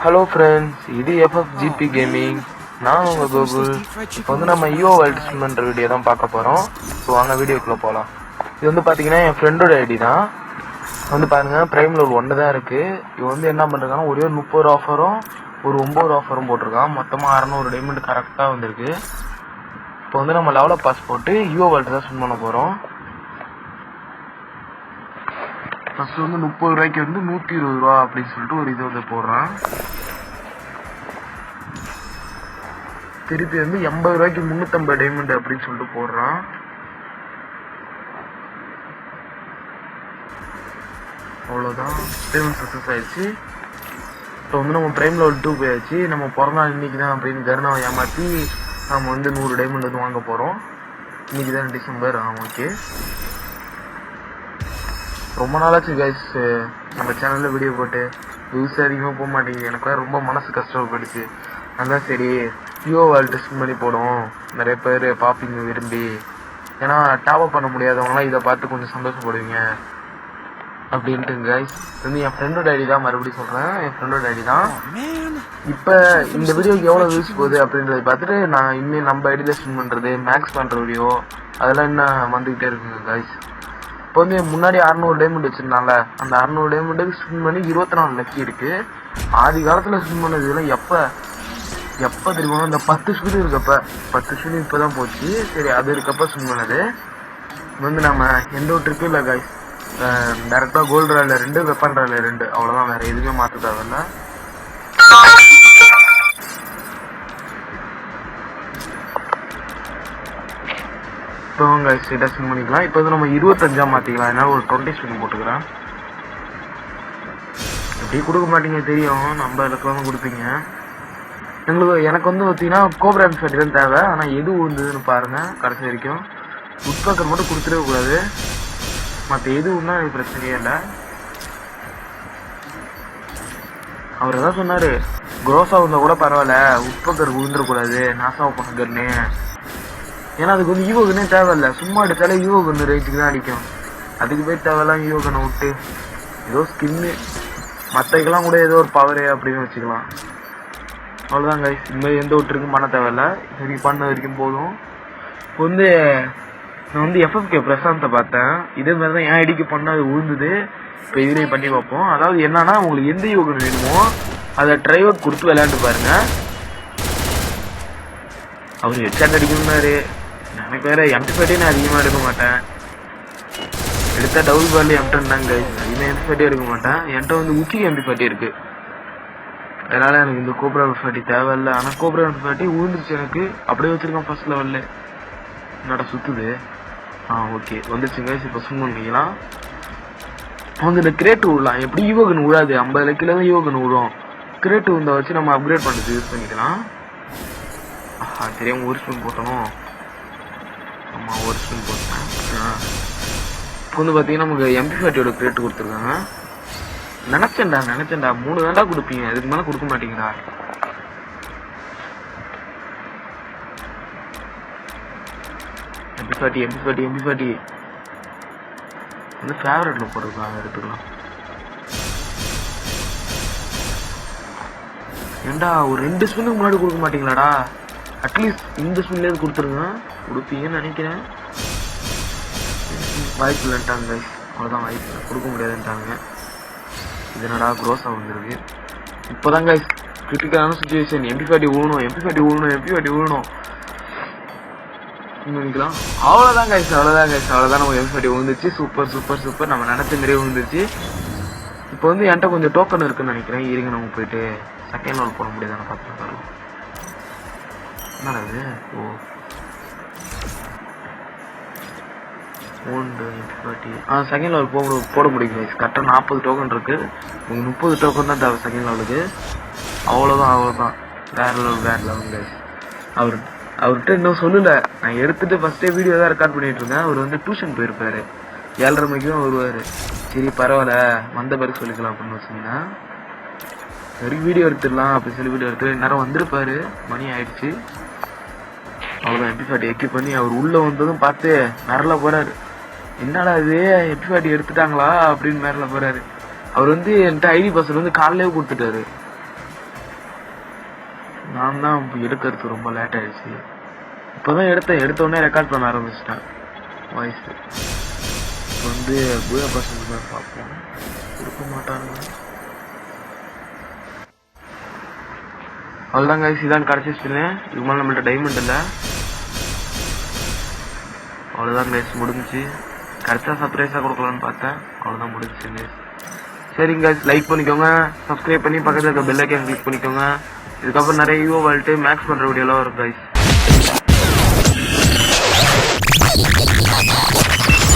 Hello friends, இது FFGP gaming. நான் உங்கள் கூகுள். இப்போ வந்து நம்ம ஈவோ வேர்ல்ட் ஸ்பின்ன்ற வீடியோ தான் பார்க்க போகிறோம். ஸோ வாங்க வீடியோக்குள்ளே போகலாம். இது வந்து பார்த்தீங்கன்னா என் ஃப்ரெண்டோட ஐடி தான். வந்து பாருங்கள், ப்ரைம் லெவல் 1 தான் இருக்குது. இது வந்து என்ன பண்ணுறாங்கன்னா ஒரே ஒரு 30 ஆஃபரும் ஒரு 9 ஆஃபரும் போட்டிருக்கான். மொத்தமாக 600 டைமண்ட் கரெக்டாக வந்திருக்கு. இப்போ வந்து நம்ம லெவலப் பாஸ் போட்டு ஈவோ வேர்ல்ட் தான் ஸ்பின் பண்ண போகிறோம். ஃபர்ஸ்ட் வந்து 30 ரூபாய்க்கு வந்து 120 ரூபா அப்படின்னு சொல்லிட்டு ஒரு இது வந்து போடுறான். திருப்பி வந்து 80 ரூபாய்க்கு 350 டைமண்ட் அப்படின்னு சொல்லிட்டு போடுறான். அவ்வளோதான், பேமெண்ட் சக்ஸஸ் ஆயிடுச்சு. இப்போ வந்து நம்ம பிரைம் லெவல் 2 போயாச்சு. நம்ம பிறந்தநாள் இன்னைக்கு தான் அப்படின்னு கருணாவை ஏமாற்றி நம்ம வந்து 100 டைமண்ட் வந்து வாங்க போகிறோம். இன்னைக்கு தான் டிசம்பர். ஓகே, ரொம்ப நாளாச்சு கைஸ் நம்ம சேனலில் வீடியோ போட்டு வியூஸ் அதிகமாக போக மாட்டேங்குது. எனக்கு ரொம்ப மனசு கஷ்டப்பட்டுச்சு. அதான் சரி ஈவோ வேர்ல்ட் ஸ்பின் பண்ணி போடும், நிறைய பேர் பார்ப்பீங்க விரும்பி. ஏன்னா டாப் பண்ண முடியாதவங்களாம் இதை பார்த்து கொஞ்சம் சந்தோஷப்படுவீங்க அப்படின்ட்டு கைஸ். வந்து என் ஃப்ரெண்டோட ஐடி தான், மறுபடியும் சொல்கிறேன், என் ஃப்ரெண்டோட ஐடி தான். இப்போ இந்த வீடியோக்கு எவ்வளோ வியூஸ் போகுது அப்படின்றத பார்த்துட்டு நான் இன்னும் நம்ம ஐடியில் ஸ்பின் பண்ணுறது, மேக்ஸ் பண்ணுற வீடியோ அதெல்லாம் இன்னும் வந்துக்கிட்டே இருக்குங்க கைஸ். இப்போ வந்து முன்னாடி 600 டைமண்ட் வச்சிருந்தால, அந்த 600 டைமண்டுக்கு ஸ்பின் பண்ணி 24 லக்கி இருக்கு. ஆதி காலத்தில் ஸ்பின் பண்ணதுலாம் எப்போ தெரியுமா, இந்த 10 ஸ்பின் இருக்கப்ப, 10 ஸ்பின் இப்போ தான் போச்சு. சரி, அது இருக்கப்ப ஸ்பின் பண்ணது. வந்து நம்ம எந்த ஒரு ட்ரிக்கும் இல்லை கைஸ், டேரெக்டாக கோல்டு ராயில் 2, வெப்பன் ராயில் 2, அவ்வளோதான், வேறு எதுவுமே மாற்ற தேவையில்ல. இப்போ கைஸ் இதை ஸ்பின் பண்ணிக்கலாம். இப்போ வந்து நம்ம 25 மாற்றிக்கலாம். அதனால ஒரு 20 ஸ்பின் போட்டுக்கிறேன். எப்படி கொடுக்க மாட்டீங்க தெரியும், நம்ம இடத்துல கொடுப்பீங்க. எனக்கு வந்து பார்த்தீங்கன்னா கோப்ரா எம்40 தான் தேவை. ஆனால் எது உழுந்ததுன்னு பாருங்கள் கடைசி வரைக்கும். உட்பக்கர் மட்டும் கொடுத்துடவே கூடாது, மற்ற எதுவும்னா எனக்கு பிரச்சனையே இல்லை. அவர் எதாவது சொன்னார், குரோஸா இருந்தால் கூட பரவாயில்ல, உட்பக்கர் விழுந்துடக்கூடாது, நாசாவை பக்கர்னு. ஏன்னா அதுக்கு வந்து ஈவோ கன்னே தேவையில்லை, சும்மா எடுத்தாலே ஈவோ கன்று ரேட்டுக்கு தான் அடிக்கும். அதுக்கு போய் தேவையில்லாம் ஈவோ கண்ணை விட்டு ஏதோ ஸ்கின்னு, மற்றக்கெல்லாம் கூட ஏதோ ஒரு பவரு அப்படின்னு வச்சுக்கலாம். அவ்வளோதான் கைஸ், இந்தமாதிரி எந்த ஒருத்தருக்கும் பண்ண தேவையில்ல. சரி, பண்ண வரைக்கும் போதும். இப்போ வந்து நான் வந்து FFK பிரசாந்தை பார்த்தேன், இதே மாதிரி தான் என் ஐடிக்கு பண்ண அது விழுந்தது. இப்போ இதுலேயே பண்ணி பார்ப்போம். அதாவது என்னன்னா, உங்களுக்கு எந்த யோகன் வேணுமோ அதை ட்ரைவர் கொடுத்து விளையாண்டு பாருங்க. அவர் ஹெட்ஷாட் அடிக்கணும்னாரு. எனக்கு வேற M40 நான் அதிகமாக எடுக்க மாட்டேன். எடுத்தால் டபுள் பால் M10 தாங்க கைஸ், அதிகமாக M40 எடுக்க மாட்டேன். என்கிட்ட வந்து உச்சி M40 இருக்கு, அதனால எனக்கு இந்த கோப்ரா M40 தேவையில்லை. ஆனால் கோப்ரா M40 விழுந்துருச்சு எனக்கு, அப்படியே வச்சிருக்கேன் ஃபர்ஸ்ட் லெவலில். என்னோட சுற்றுது. ஓகே, வந்துருச்சு கைஸ். இப்போ ஸ்பின் பண்ணிக்கலாம். வந்து இந்த கிரேட் விடலாம். எப்படி ஈவோகன் விழாது, 50 லக்கில தான் ஈவோகன் விழும். கிரேட் விழுந்த வச்சு நம்ம அப்கிரேட் பண்ணுறது யூஸ் பண்ணிக்கலாம். தெரியாமல் ஒரு ஸ்பின் போட்டணும். ஆமாம், ஒரு ஸ்பின் போட்டேன். இப்போ வந்து பார்த்தீங்கன்னா நமக்கு MP40 கிரேட் கொடுத்துருக்காங்க. நினச்சேன்டா 3 தாண்டா கொடுப்பீங்க, அதுக்கு மேலே கொடுக்க மாட்டீங்கடா. MP40 வந்து ஃபேவரட்ல போட்டுருக்காங்க, எடுத்துக்கலாம். ஏண்டா ஒரு 2 ஸ்பின்னுக்கு முன்னாடி கொடுக்க மாட்டீங்களாடா? அட்லீஸ்ட் இந்த ஸ்பின்லேருந்து கொடுத்துருங்க, கொடுப்பீங்கன்னு நினைக்கிறேன். வாய்ப்பு இல்லைன்ட்டாங்க, அவ்வளோதான், வாய்ப்பு இல்லை, கொடுக்க முடியாதுன்ட்டாங்க. இதனடா க்ரோஸா வந்துருக்கு. இப்போதான் கைஸ் கிரிட்டிக்கலான சுச்சுவேஷன். MP40 விழணும். நினைக்கலாம். அவ்வளோதான் கைஸ், அவ்வளோதான் நம்ம M40 விழுந்துச்சு. சூப்பர், நம்ம நினைச்ச மாதிரியே விழுந்துச்சு. இப்போ வந்து என்கிட்ட கொஞ்சம் டோக்கன் இருக்குன்னு நினைக்கிறேன். இருங்க, நம்ம போயிட்டு செகண்ட் லெவல் போட முடியாதான பார்த்துட்டு. என்னடா இது? செகண்ட் லெவல் போட முடியும் கைஸ். கரெக்டாக 40 டோக்கன் இருக்கு. உங்களுக்கு 30 டோக்கன் தான் தேவை செகண்ட் லெவலுக்கு. அவ்வளோதான், வேற லெவல் கைஸ். அவர்கிட்ட இன்னும் சொல்லலை, நான் எடுத்துட்டு ஃபர்ஸ்டே வீடியோ தான் ரெக்கார்ட் பண்ணிட்டு இருந்தேன். அவர் வந்து டியூஷன் போயிருப்பாரு, 7:30 மணிக்கும் வருவார். சரி பரவாயில்ல, வந்த பிறகு சொல்லிக்கலாம் அப்படின்னு வச்சுங்கன்னா வரைக்கும் வீடியோ எடுத்துடலாம் அப்படின்னு சொல்லி வீடியோ எடுத்து நேரம் வந்திருப்பாரு. மணி ஆயிடுச்சு. அவ்வளோதான், MP40 எக்யூப் பண்ணி அவர் உள்ளே வந்ததும் பார்த்து மிரள போறாரு. என்னடா இது MP40 எடுத்துட்டாங்களா அப்படின்னு மிரள போறாரு. அவர் வந்து என்கிட்ட ஐடி பாஸ்வேர்டு வந்து காலையிலே கொடுத்துட்டாரு. நான் தான் எடுக்கிறது ரொம்ப லேட் ஆயிடுச்சு. இப்போதான் எடுத்தோடனே ரெக்கார்ட் பண்ண ஆரம்பிச்சிட்டேன் வாய்ஸ். இப்போ வந்து பூயா பசங்க தான் பார்ப்போம், கொடுக்க மாட்டாங்க. அவ்வளோதான் கைஸ், இதான் கடைசி ஸ்பின்னு. இதுக்கு மேலே நம்மள்ட்ட டைமண்ட் இல்லை. அவ்வளோதான் கைஸ், முடிஞ்சிச்சு. கரெக்டாக சர்ப்ரைஸாக கொடுக்கலான்னு பார்த்தேன், அவ்வளோதான் முடிஞ்சிச்சு. சரிங்க கைஸ், லைக் பண்ணிக்கோங்க, சப்ஸ்கிரைப் பண்ணி பக்கத்தில் இருக்க பெல் ஐக்கான் கிளிக் பண்ணிக்கோங்க. இதுக்கப்புறம் நிறைய யூஓ வால்ட்டு மேக்ஸ் பண்ணுற வீடியோலாம் வரும் கைஸ்.